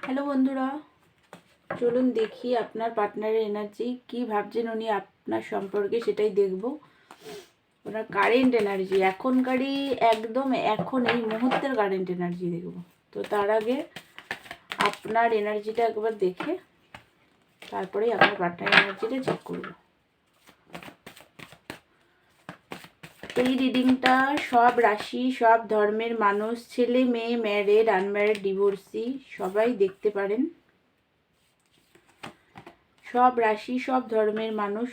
Hello বন্ধুরা, চলুন দেখি আপনার পার্টনারের এনার্জি কি ভাবছেন উনি আপনার সম্পর্কে, সেটাই দেখব। ওনার কারেন্ট এনার্জি এখনকারই, একদম এখন এই মুহূর্তের কারেন্ট এনার্জি দেখব। তো তার আগে আপনার এনার্জিটা একবার দেখে তারপরেই আপনার পার্টনারের এনার্জিটা চেক করব। এই রিডিংটা সব রাশি, সব ধর্মের মানুষ, ছেলে মেয়ে, ম্যারেড, আনম্যারেড, ডিভোর্সি সবাই দেখতে পারেন। সব রাশি, সব ধর্মের মানুষ,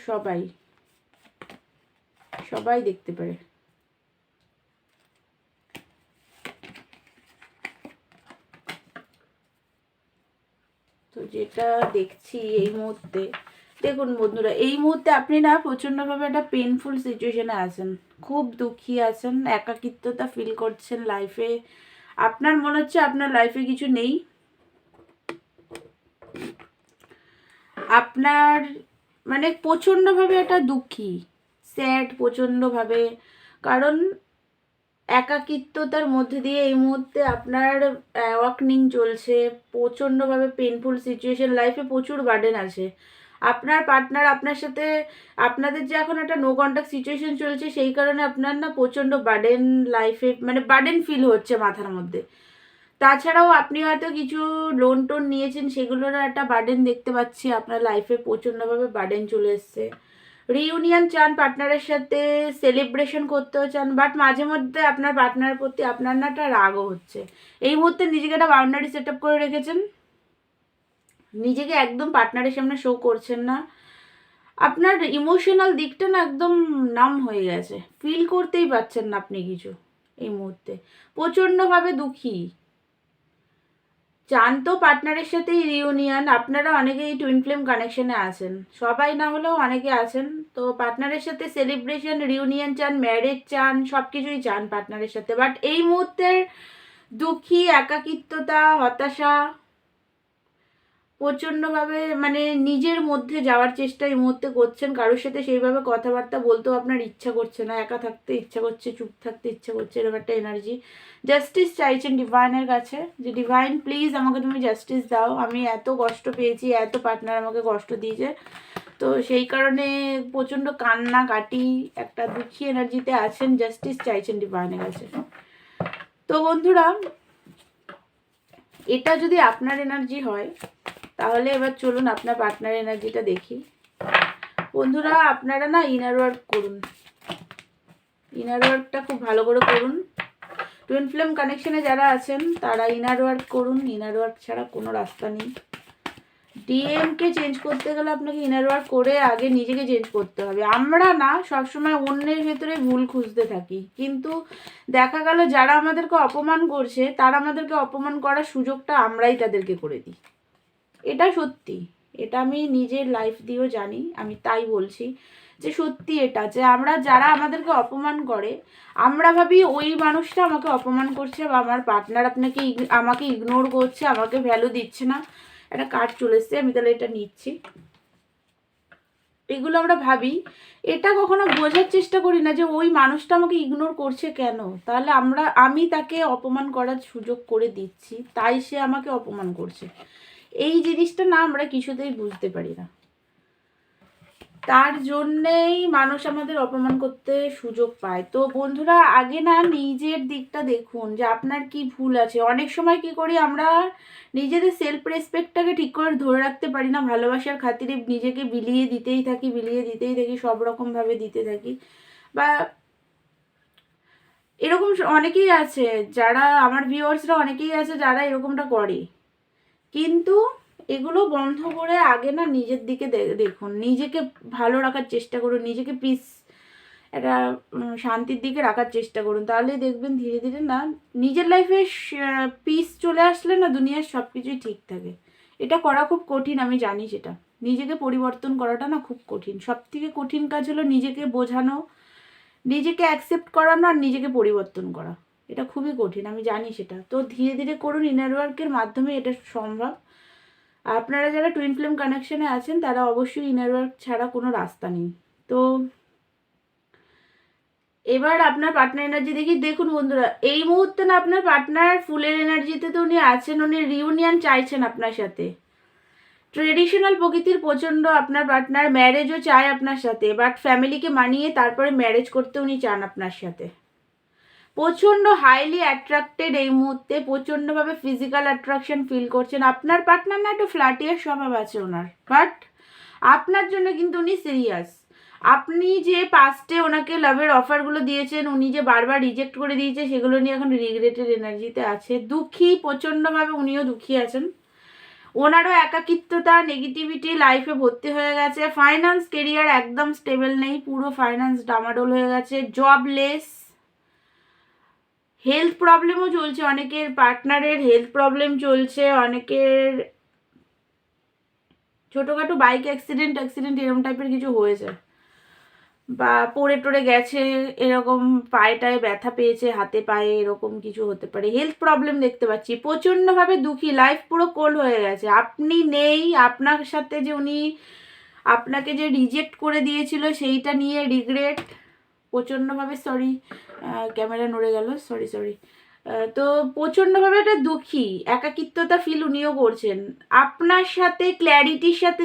সবাই দেখতে পারে। তো যেটা দেখছি এই মুহূর্তে, দেখুন বন্ধুরা, এই মুহূর্তে আপনি না প্রচণ্ডভাবে একটা পেনফুল সিচুয়েশনে আছেন, খুব দুঃখী আছেন, একাকিত্বতা ফিল করছেন লাইফে। আপনার মনে হচ্ছে আপনার লাইফে কিছু নেই। আপনার মানে প্রচণ্ডভাবে একটা দুঃখী, স্যাড প্রচণ্ডভাবে, কারণ একাকিত্বতার মধ্যে দিয়ে এই মুহূর্তে আপনার ওয়াকনিং চলছে, প্রচণ্ডভাবে পেনফুল সিচুয়েশন, লাইফে প্রচুর বার্ডেন আছে। আপনার পার্টনার আপনার সাথে, আপনাদের যে এখন একটা নো কন্ট্যাক্ট সিচুয়েশন চলছে, সেই কারণে আপনার না প্রচণ্ড বার্ডেন লাইফে, মানে বার্ডেন ফিল হচ্ছে মাথার মধ্যে। তাছাড়াও আপনি হয়তো কিছু লোন টোন নিয়েছেন, সেগুলোরও একটা বার্ডেন দেখতে পাচ্ছি। আপনার লাইফে প্রচণ্ডভাবে বার্ডেন চলে এসছে। রিইউনিয়ন চান পার্টনারের সাথে, সেলিব্রেশন করতেও চান, বাট মাঝে মধ্যে আপনার পার্টনারের প্রতি আপনার না একটা রাগও হচ্ছে। এই মুহূর্তে নিজেকে একটা বাউন্ডারি সেট আপ করে রেখেছেন, নিজেকে একদম পার্টনারের সামনে শো করছেন না। আপনার ইমোশনাল দিকটা না একদম নাম হয়ে গেছে, ফিল করতেই পারছেন না আপনি কিছু। এই মুহূর্তে প্রচণ্ডভাবে দুঃখী, চান তো পার্টনারের সাথেই রিউনিয়ন। আপনারা অনেকেই টুইন ফ্লেম কানেকশনে আছেন, সবাই না হলেও অনেকে আছেন। তো পার্টনারের সাথে সেলিব্রেশন, রিউনিয়ন চান, ম্যারেজ চান, সব কিছুই চান পার্টনারের সাথে। বাট এই মুহূর্তের দুঃখী, একাকিত্বতা, হতাশা প্রচণ্ডভাবে, মানে নিজের মধ্যে যাওয়ার চেষ্টা এই মুহূর্তে করছেন। কারোর সাথে সেইভাবে কথাবার্তা বলতেও আপনার ইচ্ছা করছে না, একা থাকতে ইচ্ছা করছে, চুপ থাকতে ইচ্ছা করছে, এরকম একটা এনার্জি। জাস্টিস চাইছেন ডিভাইনের কাছে, যে ডিভাইন প্লিজ আমাকে তুমি জাস্টিস দাও, আমি এত কষ্ট পেয়েছি, এত পার্টনার আমাকে কষ্ট দিয়েছে। তো সেই কারণে প্রচণ্ড কান্নাকাটি, একটা দুঃখী এনার্জিতে আছেন, জাস্টিস চাইছেন ডিভাইনের কাছে। তো বন্ধুরা, এটা যদি আপনার এনার্জি হয়, তাহলে এবার চলুন আপনার পার্টনার এনার্জিটা দেখি। বন্ধুরা, আপনারা না ইনার ওয়ার্ক করুন, ইনার ওয়ার্কটা খুব ভালো করে করুন। টুইন ফ্লেম কানেকশনে যারা আছেন তারা ইনার ওয়ার্ক করুন, ইনার ওয়ার্ক ছাড়া কোনো রাস্তা নেই। ডিএমকে চেঞ্জ করতে গেলে আপনাকে ইনার ওয়ার্ক করে আগে নিজেকে চেঞ্জ করতে হবে। আমরা না সবসময় অন্যের ভেতরে ভুল খুঁজতে থাকি, কিন্তু দেখা গেল যারা আমাদেরকে অপমান করছে, তারা আমাদেরকে অপমান করার সুযোগটা আমরাই তাদেরকে করে দিই। এটা সত্যি, এটা আমি নিজের লাইফ দিয়েও জানি, আমি তাই বলছি যে সত্যি এটা, যে আমরা যারা আমাদেরকে অপমান করে, আমরা ভাবি ওই মানুষটা আমাকে অপমান করছে, বা আমার পার্টনার আমাকে ইগনোর করছে, আমাকে ভ্যালু দিচ্ছে না। একটা কার্ড চলে এসছে, আমি তাহলে এটা নিচ্ছি। এগুলো আমরা ভাবি, এটা কখনো বোঝার চেষ্টা করি না যে ওই মানুষটা আমাকে ইগনোর করছে কেন। তাহলে আমি তাকে অপমান করার সুযোগ করে দিচ্ছি, তাই সে আমাকে অপমান করছে। এই জিনিসটা না আমরা কিছুতেই বুঝতে পারি না, তার জন্যেই মানুষ আমাদের অপমান করতে সুযোগ পায়। তো বন্ধুরা, আগে না নিজের দিকটা দেখুন যে আপনার কি ভুল আছে। অনেক সময় কি করি আমরা, নিজেদের সেলফ রেসপেক্টটাকে ঠিক করে ধরে রাখতে পারি না, ভালোবাসার খাতিরে নিজেকে বিলিয়ে দিতেই থাকি, সব রকমভাবে দিতে থাকি। বা এরকম অনেকেই আছে, যারা আমার ভিউয়ার্সরা অনেকেই আছে যারা এরকমটা করে। কিন্তু এগুলো বন্ধ করে আগে না নিজের দিকে দেখুন, নিজেকে ভালো রাখার চেষ্টা করুন, নিজেকে পিস, একটা শান্তির দিকে রাখার চেষ্টা করুন। তাহলেই দেখবেন ধীরে ধীরে না নিজের লাইফে পিস চলে আসলে না দুনিয়ার সব কিছুই ঠিক থাকে। এটা করা খুব কঠিন, আমি জানি সেটা। নিজেকে পরিবর্তন করাটা না খুব কঠিন, সব থেকে কঠিন কাজ হলো নিজেকে বোঝানো, নিজেকে অ্যাকসেপ্ট করানো আর নিজেকে পরিবর্তন করা। এটা খুবই কঠিন, আমি জানি সেটা। তো ধীরে ধীরে করুন, ইনার ওয়ার্কের মাধ্যমে এটা সম্ভব। আপনারা যারা টুইন ফ্লেম কানেকশনে আছেন তারা অবশ্যই ইনার ওয়ার্ক ছাড়া কোনো রাস্তা নেই। তো এবার আপনার পার্টনার এনার্জি দেখি। দেখুন বন্ধুরা, এই মুহূর্তে না আপনার পার্টনার ফুলের এনার্জিতে তো উনি আছেন, উনি রিউনিয়ন চাইছেন আপনার সাথে। ট্রেডিশনাল প্রকৃতির প্রচণ্ড আপনার পার্টনার, ম্যারেজও চায় আপনার সাথে, বাট ফ্যামিলিকে মানিয়ে তারপরে ম্যারেজ করতে উনি চান আপনার সাথে। প্রচণ্ড হাইলি অ্যাট্রাক্টেড এই মুহূর্তে, প্রচণ্ডভাবে ফিজিক্যাল অ্যাট্রাকশন ফিল করছেন। আপনার পার্টনার না একটু ফ্ল্যাটিয়ার স্বভাব আছে ওনার, বাট আপনার জন্য কিন্তু উনি সিরিয়াস। আপনি যে পাস্টে ওনাকে লাভের অফারগুলো দিয়েছেন, উনি যে বারবার রিজেক্ট করে দিয়েছে, সেগুলো নিয়ে এখন রিগ্রেটেড এনার্জিতে আছে, দুঃখী, প্রচণ্ডভাবে উনিও দুঃখী আছেন। ওনারও একাকিত্বতা, নেগেটিভিটি লাইফে ভর্তি হয়ে গেছে। ফাইন্যান্স কেরিয়ার একদম স্টেবল নেই, পুরো ফাইন্যান্স ডামাডোল হয়ে গেছে, জবলেস। হেলথ প্রবলেমও চলছে, অনেকের পার্টনারের হেলথ প্রবলেম চলছে, অনেকের ছোটোখাটো বাইক অ্যাক্সিডেন্ট এরকম টাইপের কিছু হয়েছে, বা পড়ে টরে গেছে, এরকম পায়ে টায়ে ব্যথা পেয়েছে, হাতে পায়ে, এরকম কিছু হতে পারে। হেলথ প্রবলেম দেখতে পাচ্ছি, প্রচণ্ডভাবে দুঃখী, লাইফ পুরো কোল্ড হয়ে গেছে। আপনি নেই, আপনার সাথে যে উনি আপনাকে যে রিজেক্ট করে দিয়েছিল সেইটা নিয়ে রিগ্রেট প্রচণ্ডভাবে। সরি, ক্যামেরা নড়ে গেল, সরি। তো প্রচণ্ডভাবে একটা দুঃখী, একাকিত্বতা ফিল উনিও করছেন। আপনার সাথে ক্ল্যারিটির সাথে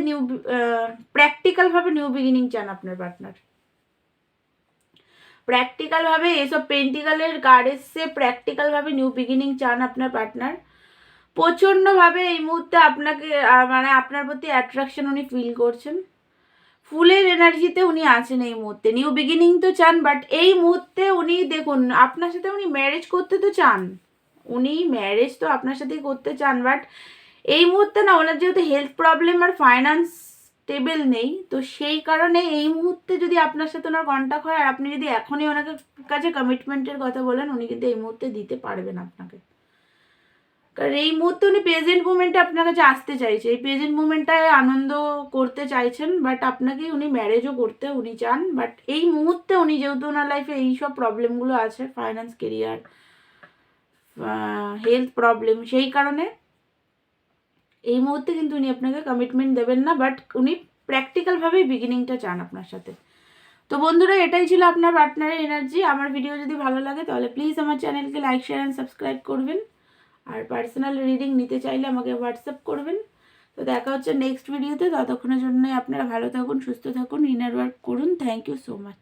প্র্যাকটিক্যালভাবে নিউ বিগিনিং চান আপনার পার্টনার। প্র্যাকটিক্যালভাবে এসব পেন্টিকালের কার্ড এসছে, প্র্যাকটিক্যালভাবে নিউ বিগিনিং চান আপনার পার্টনার। প্রচণ্ডভাবে এই মুহূর্তে আপনাকে মানে আপনার প্রতি অ্যাট্রাকশন উনি ফিল করছেন। ফুলের এনার্জিতে উনি আছেন এই মুহূর্তে। নিউ বিগিনিং তো চান, বাট এই মুহূর্তে উনি দেখুন আপনার সাথে উনি ম্যারেজ করতে তো চান, উনি ম্যারেজ তো আপনার সাথেই করতে চান, বাট এই মুহূর্তে না ওনার যেহেতু হেলথ প্রবলেম আর ফাইন্যান্স স্টেবল নেই, তো সেই কারণে এই মুহূর্তে যদি আপনার সাথে ওনার কন্ট্যাক্ট হয় আর আপনি যদি এখনই ওনাকে কাছে কমিটমেন্টের কথা বলেন, উনি কিন্তু এই মুহূর্তে দিতে পারবেন আপনাকে। কারণ এই মুহূর্তে উনি প্রেজেন্ট মুমেন্টে আপনার কাছে আসতে চাইছে, এই প্রেজেন্ট মুমেন্টটায় আনন্দ করতে চাইছেন, বাট আপনাকে উনি ম্যারেজও করতে উনি চান। বাট এই মুহূর্তে উনি যেহেতু ওনার লাইফে এই সব প্রবলেমগুলো আছে, ফাইন্যান্স, কেরিয়ার, হেলথ প্রবলেম, সেই কারণে এই মুহূর্তে কিন্তু উনি আপনাকে কমিটমেন্ট দেবেন না, বাট উনি প্র্যাকটিক্যালভাবেই বিগিনিংটা চান আপনার সাথে। তো বন্ধুরা, এটাই ছিল আপনার পার্টনারের এনার্জি। আমার ভিডিও যদি ভালো লাগে তাহলে প্লিজ আমার চ্যানেলকে লাইক, শেয়ার অ্যান্ড সাবস্ক্রাইব করবেন। আর পার্সোনাল রিডিং নিতে চাইলে আমাকে হোয়াটসঅ্যাপ করবেন। তো দেখা হচ্ছে নেক্সট ভিডিওতে। ততক্ষণের জন্য আপনারা ভালো থাকুন, সুস্থ থাকুন, ইনার ওয়ার্ক করুন। Thank you so much.